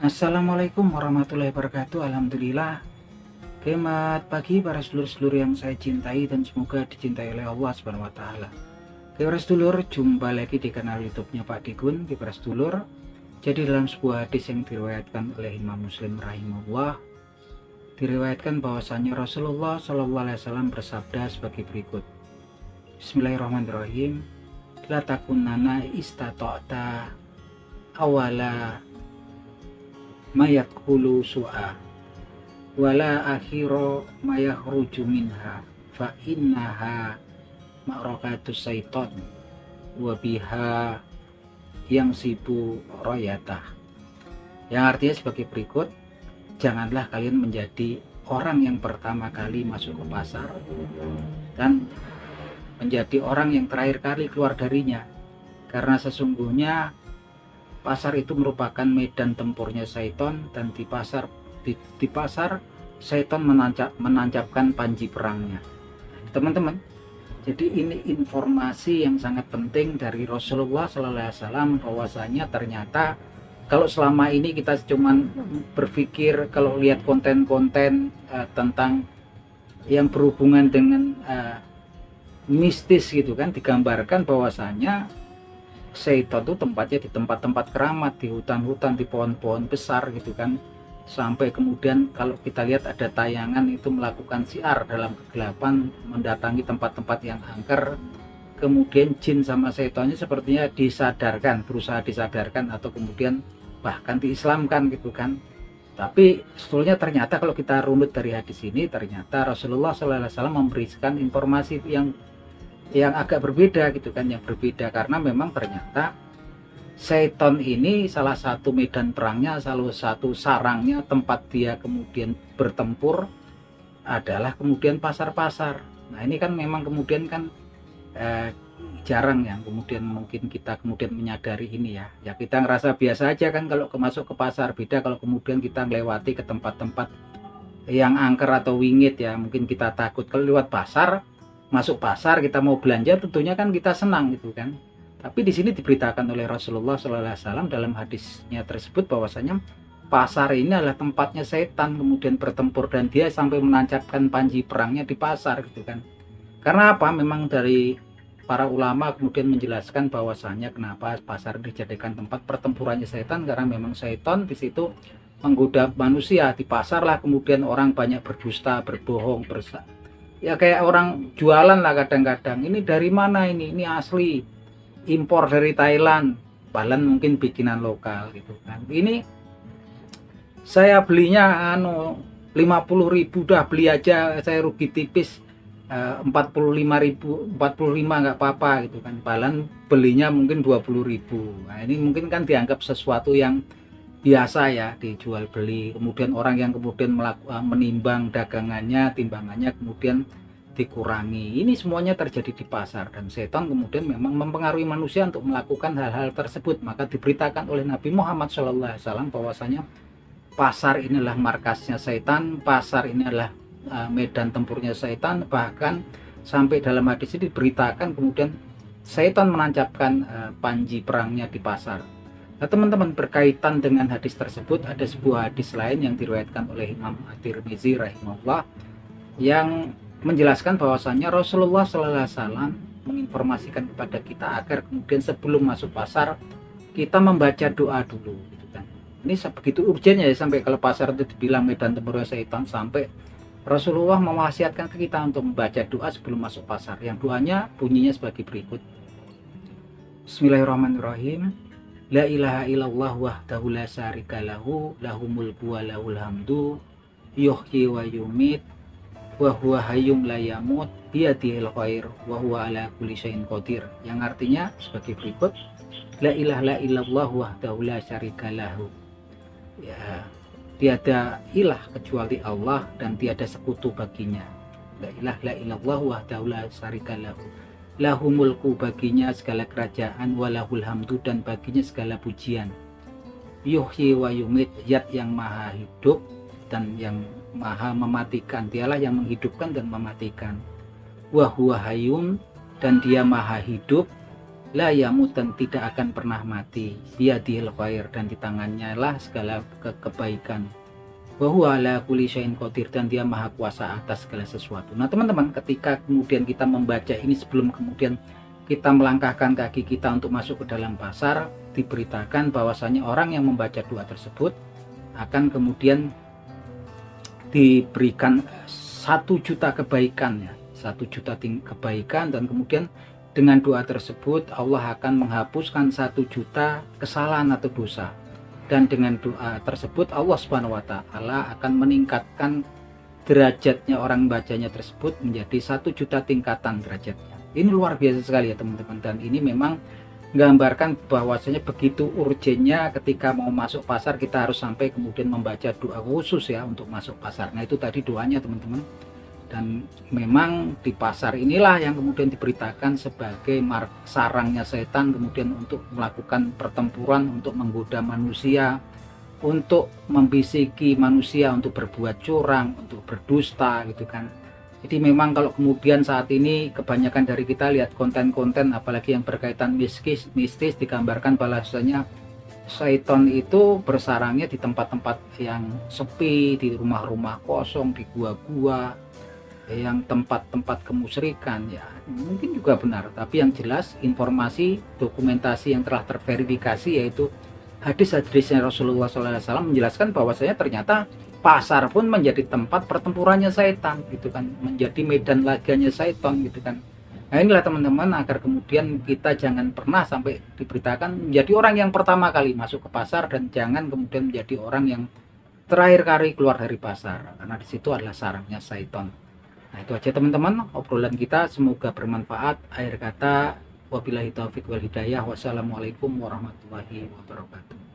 Assalamualaikum warahmatullahi wabarakatuh. Alhamdulillah. Selamat pagi para sedulur-sedulur yang saya cintai dan semoga dicintai oleh Allah Subhanahu wa taala. Oke para sedulur, jumpa lagi di kanal YouTube-nya Pak Digun. Oke para sedulur, jadi dalam sebuah hadis yang diriwayatkan oleh Imam Muslim rahimahullah, diriwayatkan bahwasanya Rasulullah SAW bersabda sebagai berikut. Bismillahirrahmanirrahim. La takunana istata'ta awala mayakulu su'a wala akhiro mayakhruju minha fa innaha ma'rakatus syaiton wa biha yang sibu royatah, yang artinya sebagai berikut: janganlah kalian menjadi orang yang pertama kali masuk ke pasar dan menjadi orang yang terakhir kali keluar darinya, karena sesungguhnya pasar itu merupakan medan tempurnya syaiton, dan di pasar syaiton menancapkan panji perangnya. Teman-teman, jadi ini informasi yang sangat penting dari Rasulullah SAW, bahwasanya ternyata kalau selama ini kita cuman berpikir, kalau lihat konten-konten tentang yang berhubungan dengan mistis gitu kan, digambarkan bahwasanya syaitan itu tempatnya di tempat-tempat keramat, di hutan-hutan, di pohon-pohon besar gitu kan. Sampai kemudian kalau kita lihat ada tayangan itu melakukan siar dalam kegelapan, mendatangi tempat-tempat yang angker. Kemudian jin sama syaitannya sepertinya disadarkan, berusaha disadarkan, atau kemudian bahkan diislamkan gitu kan. Tapi sebetulnya ternyata kalau kita runut dari hadis ini, ternyata Rasulullah SAW memberikan informasi yang agak berbeda gitu kan, yang berbeda karena memang ternyata syaitan ini salah satu medan perangnya, salah satu sarangnya, tempat dia kemudian bertempur adalah kemudian pasar-pasar. Nah ini kan memang kemudian kan jarang yang kemudian mungkin kita kemudian menyadari ini ya. Ya kita ngerasa biasa aja kan kalau masuk ke pasar, beda kalau kemudian kita melewati ke tempat-tempat yang angker atau wingit ya, mungkin kita takut. Kalau lewat pasar, masuk pasar kita mau belanja, tentunya kan kita senang gitu kan. Tapi di sini diberitakan oleh Rasulullah SAW dalam hadisnya tersebut bahwasanya pasar ini adalah tempatnya setan kemudian bertempur, dan dia sampai menancapkan panji perangnya di pasar gitu kan. Karena apa? Memang dari para ulama kemudian menjelaskan bahwasanya kenapa pasar dijadikan tempat pertempurannya setan, karena memang setan di situ menggoda manusia. Di pasar lah kemudian orang banyak berdusta, berbohong, ya kayak orang jualan lah kadang-kadang, ini dari mana ini asli, impor dari Thailand, padahal mungkin bikinan lokal gitu kan. Ini saya belinya 50.000, dah beli aja, saya rugi tipis 45.000, 45 nggak apa-apa gitu kan, padahal belinya mungkin 20.000. Nah ini mungkin kan dianggap sesuatu yang biasa ya, dijual beli. Kemudian orang yang kemudian menimbang dagangannya, timbangannya kemudian dikurangi. Ini semuanya terjadi di pasar, dan setan kemudian memang mempengaruhi manusia untuk melakukan hal-hal tersebut. Maka diberitakan oleh Nabi Muhammad SAW bahwasanya pasar inilah markasnya setan, pasar ini adalah medan tempurnya setan. Bahkan sampai dalam hadis ini diberitakan kemudian setan menancapkan panji perangnya di pasar. Nah teman-teman, berkaitan dengan hadis tersebut ada sebuah hadis lain yang diriwayatkan oleh Imam At-Tirmizi rahimahullah, yang menjelaskan bahwasanya Rasulullah SAW menginformasikan kepada kita agar kemudian sebelum masuk pasar kita membaca doa dulu gitu kan. Ini begitu urgennya ya, sampai kalau pasar itu dibilang medan tempurnya setan, sampai Rasulullah mewasiatkan ke kita untuk membaca doa sebelum masuk pasar, yang doanya bunyinya sebagai berikut. Bismillahirrahmanirrahim. La ilaha illallah wahdahu la syarika lahu, lahul mulku wa lahul hamdu, yuhyi wa yumit, wa huwa hayyum la yamut, biyadihil khair, wa huwa ala kulli syai'in qadir. Yang artinya sebagai berikut: la ilaha illallah wahdahu la syarika lahu, ya tiada ilah kecuali Allah dan tiada sekutu baginya. La ilaha illallah wahdahu la syarika lahu, lahu mulku, baginya segala kerajaan, walahul hamdu, dan baginya segala pujian, yuhyi wa yumit, zat yang maha hidup dan yang maha mematikan, dialah yang menghidupkan dan mematikan, wa huwa hayyum, dan dia maha hidup, la yamut, dan tidak akan pernah mati, biyadihil khair, dan di tangannya lah segala kebaikan, wa huwa ala kulli syai'in qadir, dan dia maha kuasa atas segala sesuatu. Nah teman-teman, ketika kemudian kita membaca ini, sebelum kemudian kita melangkahkan kaki kita untuk masuk ke dalam pasar, diberitakan bahwasanya orang yang membaca doa tersebut akan kemudian diberikan 1.000.000 kebaikan, ya, 1.000.000 kebaikan, dan kemudian dengan doa tersebut Allah akan menghapuskan 1.000.000 kesalahan atau dosa, dan dengan doa tersebut Allah Subhanahu wa taala akan meningkatkan derajatnya orang bacanya tersebut menjadi 1.000.000 tingkatan derajatnya. Ini luar biasa sekali ya teman-teman, dan ini memang menggambarkan bahwasanya begitu urgennya ketika mau masuk pasar kita harus sampai kemudian membaca doa khusus ya untuk masuk pasar. Nah itu tadi doanya teman-teman, dan memang di pasar inilah yang kemudian diberitakan sebagai sarangnya setan kemudian untuk melakukan pertempuran, untuk menggoda manusia, untuk membisiki manusia untuk berbuat curang, untuk berdusta gitu kan. Jadi memang kalau kemudian saat ini kebanyakan dari kita lihat konten-konten apalagi yang berkaitan mistis digambarkan bahwasanya syaitan itu bersarangnya di tempat-tempat yang sepi, di rumah-rumah kosong, di gua-gua, yang tempat-tempat kemusyrikan, ya mungkin juga benar, tapi yang jelas informasi dokumentasi yang telah terverifikasi yaitu hadis-hadisnya Rasulullah SAW menjelaskan bahwasanya ternyata pasar pun menjadi tempat pertempurannya setan gitu kan, menjadi medan laganya setan gitu kan. Nah inilah teman-teman, agar kemudian kita jangan pernah sampai diberitakan menjadi orang yang pertama kali masuk ke pasar, dan jangan kemudian menjadi orang yang terakhir kali keluar dari pasar, karena di situ adalah sarangnya setan. Nah itu aja teman-teman obrolan kita, semoga bermanfaat. Akhir kata, wabillahi taufik wal hidayah, wassalamualaikum warahmatullahi wabarakatuh.